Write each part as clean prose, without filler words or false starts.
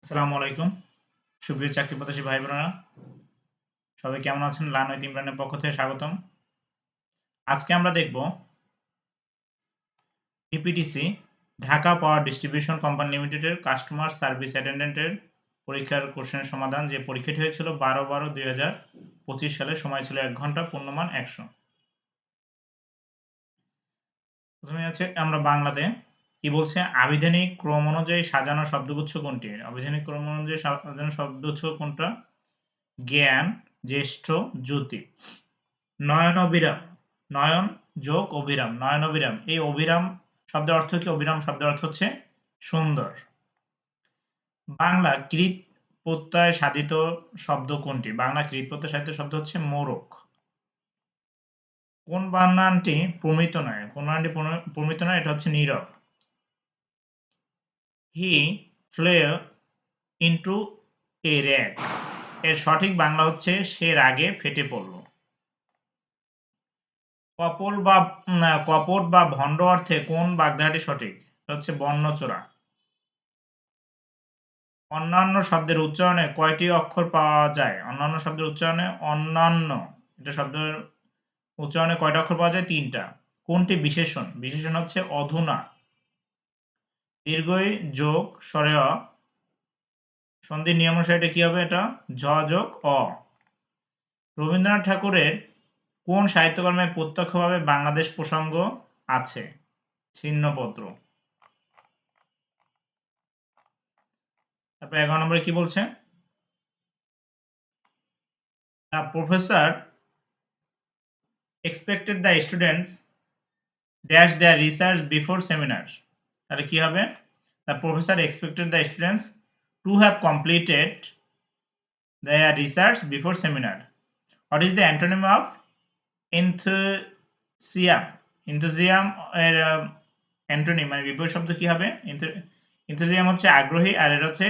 আসসালামু আলাইকুম সুপ্রিয় চাকরি প্রত্যাশী ভাই বোনেরা সবাই কেমন আছেন? লার্ন উইথ ইমরানের পক্ষ থেকে স্বাগতম। আজকে আমরা দেখব DPDC Dhaka power distribution company লিমিটেডের কাস্টমার সার্ভিস অ্যাটেন্ডেন্টের পরীক্ষার কোশ্চেনের সমাধান। যে পরীক্ষাটি হয়েছিল 12/12/2025 সালে। সময় ছিল 1 ঘন্টা, পূর্ণমান 100। প্রথমে আছে আমরা বাংলাতে কি বলছে, আবিধানিক ক্রম অনুযায়ী সাজানো শব্দগুচ্ছ কোনটি? আবিধানিক ক্রম অনুযায়ী সাজানো শব্দগুচ্ছ কোনটা? জ্ঞান, জ্যেষ্ঠ, জ্যোতি। নয়ন অবিরাম, নয়ন যোগ অবিরাম, নয়ন অবিরাম। এই অবিরাম শব্দের অর্থ কি? অবিরাম শব্দের অর্থ হচ্ছে সুন্দর। বাংলা কৃৎ প্রত্যয় সাধিত শব্দ কোনটি? বাংলা কৃৎ প্রত্যয় সাধিত শব্দ হচ্ছে মোরক। কোন বানানটি প্রমিত নয়? কোন বানানটি প্রমিত নয়? এটা হচ্ছে নীরব। হি ফ্লেউ ইনটু এ র্যাগ, এর সঠিক বাংলা হচ্ছে সে রাগে ফেটে পড়ল। কপট বা ভণ্ড অর্থে কোন বাগধারাটি সঠিক? এটা হচ্ছে বর্ণচোরা। অন্যান্য শব্দের উচ্চারণে কয়টি অক্ষর পাওয়া যায়? অন্যান্য শব্দের উচ্চারণে অন্যান্য এটা শব্দের উচ্চারণে কয়টা অক্ষর পাওয়া যায়? 3টা। কোনটি বিশেষণ? বিশেষণ হচ্ছে অধুনা। দীর্ঘই যোগ স্বরে অ, সন্ধির নিয়ম অনুসারে এটা কি হবে? এটা ঝ যোগ অ। রবীন্দ্রনাথ ঠাকুরের কোন সাহিত্যকর্মে প্রত্যক্ষভাবে বাংলাদেশ প্রসঙ্গ আছে? ছিন্নপত্র। তারপর 11 নম্বরে কি বলছে? The professor expected the students dash their research before seminar. তাহলে কি হবে? The professor expected the students to have completed their research before seminar. What is the antonym of enthusiasm? enthusiasm এর অ্যান্টোনিম মানে বিপরীত শব্দ কি হবে? enthusiasm হচ্ছে আগ্রহী, আর এর হচ্ছে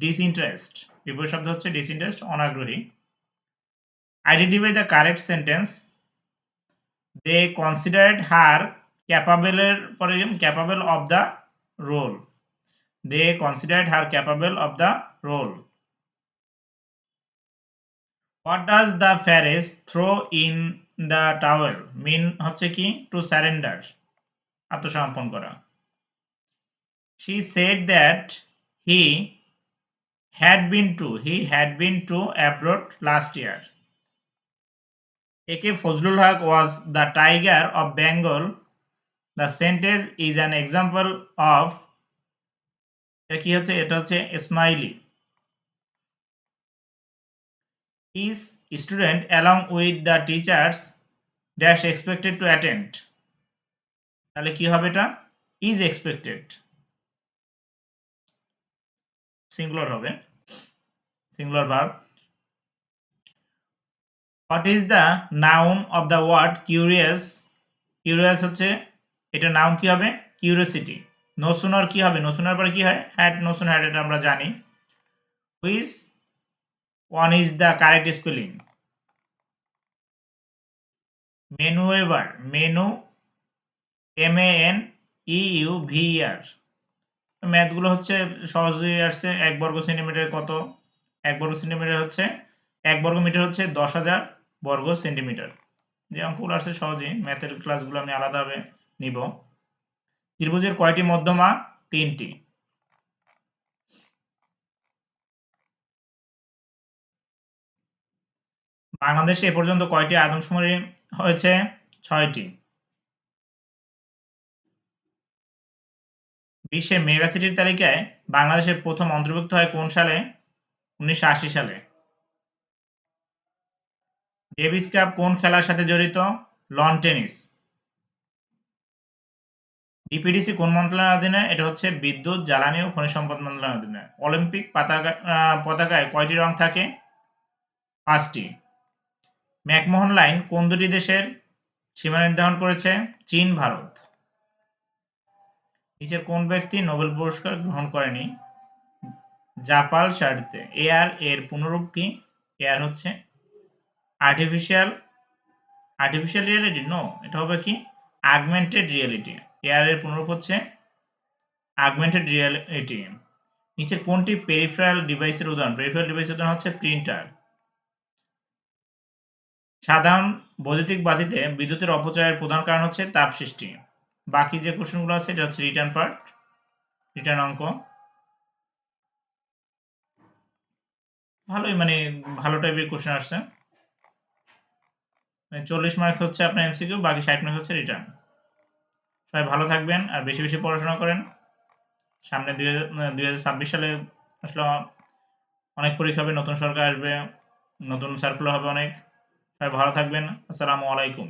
disinterest। বিপরীত শব্দ হচ্ছে disinterest, অনাগ্রহী। Identify the correct sentence. They considered her capable এর পরে capable of the role. They considered her capable of the role. What does the phrase throw in the towel mean? হচ্ছে কি? To surrender, আত্মসমর্পণ করা। She said that he had been to abroad last year. A.K. Fazlul Haq was the tiger of Bengal. The sentence is an example of এটা কি হচ্ছে? এটা হচ্ছে smiley. Is student along with the teachers dash expected to attend? তাহলে কি হবে? এটা is expected, singular হবে, singular verb. What is the noun of the word curious? Curious হচ্ছে এটা নাউন কি হবে? কিউরিওসিটি। নো সুনার কি হবে? নো সুনার পরে কি হয়? হ্যাড, নো সুনার হ্যাড, এটা আমরা জানি। Which one is the correct spelling? Manoeuvre, menu MENEUVER। ম্যাথগুলো হচ্ছে সহজেই আসছে। 1 বর্গ সেন্টিমিটার কত? 1 বর্গ সেন্টিমিটার হচ্ছে 1 বর্গ মিটার হচ্ছে 10,000 বর্গ সেন্টিমিটার। যে অঙ্কগুলো আসছে সহজেই, ম্যাথের ক্লাসগুলো আমি আলাদাভাবে নিব। ত্রিভুজের কয়টি মধ্যমা? 3টি। বাংলাদেশে এ পর্যন্ত কয়টি আদমশুমারি হয়েছে? 6টি। বিশ্বের মেগা সিটির তালিকায় বাংলাদেশের প্রথম অন্তর্ভুক্ত হয় কোন সালে? 1980 সালে। ডেভিস কাপ কোন খেলার সাথে জড়িত? Loan tennis. ডিপিডিসি কোন মন্ত্রণালয়ের অধীনে? এটা হচ্ছে বিদ্যুৎ, জ্বালানি ও খনিজ সম্পদ মন্ত্রণালয়ের অধীনে। অলিম্পিক পতাকায় কয়টি রং থাকে? 5টি। ম্যাকমোহন লাইন কোন দুটি দেশের সীমা নির্ধারণ করেছে? চীন, ভারত। নিচের কোন ব্যক্তি নোবেল পুরস্কার গ্রহণ করেনি? জাপাল সারিতে। এআর এর পুনরূপ কি? এআর হচ্ছে আর্টিফিশিয়াল রিয়েলিটি। নো, এটা হবে কি? Augmented reality. এআর এর পুনরূপ হচ্ছে অগমেন্টেড রিয়েলিটি। নিচের কোনটি পেরিফেরাল ডিভাইসের উদাহরণ? পেরিফেরাল ডিভাইসের উদাহরণ হচ্ছে প্রিন্টার। সাধারণ বৈদ্যুতিক বাতিতে বিদ্যুতের অপচয়ের প্রধান কারণ হচ্ছে তাপ সৃষ্টি। বাকি যে কোশ্চেনগুলো আছে এটা হচ্ছে রিটার্ন পার্ট, রিটার্ন অঙ্ক। ভালোই ভালো টাইপের কোশ্চেন আসছে। 40 মার্কস হচ্ছে আপনার এমসিকিউ, বাকি 60 মার্কস হচ্ছে রিটার্ন। সবাই ভালো থাকবেন আর বেশি বেশি পড়াশোনা করেন। সামনে 2026 সালে আসলে অনেক পরীক্ষা হবে, নতুন সরকার আসবে, নতুন সার্কুলার হবে অনেক। সবাই ভালো থাকবেন। আসসালামু আলাইকুম।